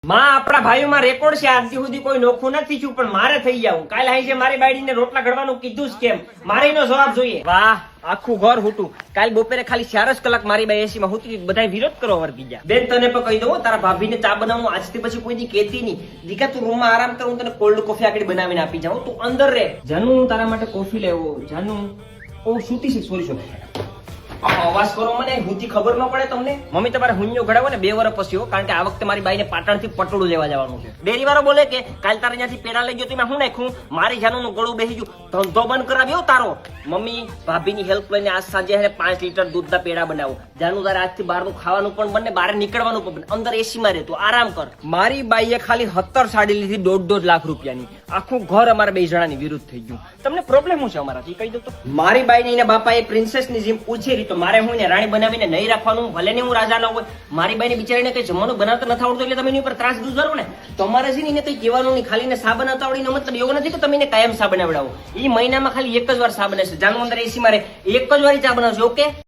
માં આપણા ભાઈઓમાં રેકોર્ડ છે, આજ સુધી કોઈ નોખું નથી થયું, પણ મારે થઈ જાવું. કાલે અહીં છે મારી બાયડીને રોટલા ઘડવાનું કીધું જ કેમ? મારીનો જવાબ જોઈએ. વાહ, આખું ઘર હુટું. કાલ બપોરે ખાલી 4 જ કલાક મારી બાઈ એસી માં હુતી, બધા વિરોધ કરવા વર્ગી ગયા. બેન તને પણ કહી દઉં, તારા ભાભીને ચા બનાવવાનું આજથી પછી કોઈ દી કહેતી નહીં. દીકા તું રૂમમાં આરામ કર, હું તને કોલ્ડ કોફી આગળ બનાવીને આપી જાઉં, તું અંદર રહે. જાનુ હું તારા માટે કોફી લેવો. જાનુ ઓ સુતી છે, સોરી. અવાજ કરો મને, હુંથી ખબર ન પડે તમને? મમ્મી તમારે હુંયો ઘડાવો ને 2 વર્ષ પછી હો, કારણ કે આ વખતે મારી બાઈને પાટણથી પટોળું લેવા જવાનું છે. ડેરી વાળો બોલે કે કાલ તારે ત્યાંથી પેડા લઈ ગયો તો મેં શું નાખ્યું, મારી જાનું ગળું બેસી ગયું, ધંધો બંધ કરાવ્યો તારો. મમ્મી ભાભીની હેલ્પ લઈને આજ સાંજે 5 લીટર દૂધના પેડા બનાવો. જાનું તારે આજથી બહારનું ખાવાનું પણ બંને, બહાર નીકળવાનું પણ બંને, અંદર એસીમાં રહેતું આરામ કર. મારી બાઈએ ખાલી 17 સાડી લીધી 1.5 લાખ રૂપિયાની. આખું ઘર અમારા 2 જણાની વિરુદ્ધ થઈ ગયું. તમને પ્રોબ્લેમ શું છે અમારાથી કહી દો તો? મારી બાઈને એના બાપાએ પ્રિન્સેસની જેમ ઉછેરી, તો મારે હું ને રાણી બનાવીને નહીં રાખવાનું? ભલે ને હું રાજા ન હોય, મારી બાઈને બિચારીને કઈ જમવાનું બનાવતા નથી આવડતું એટલે તમે એની ઉપર ત્રાસ ગુજારો ને. તમારે છે ને એને કઈ કહેવાનું નહીં, ખાલી ને સા બનાવતા આવડીને મતલબ એવું નથી કે તમે એને કાયમ સા બનાવડાવો. એ મહિનામાં ખાલી 1 જ વાર સા બને છે. જાનું અંદર એસી મારે 1 જ વાર ચા બનાવશે. ઓકે.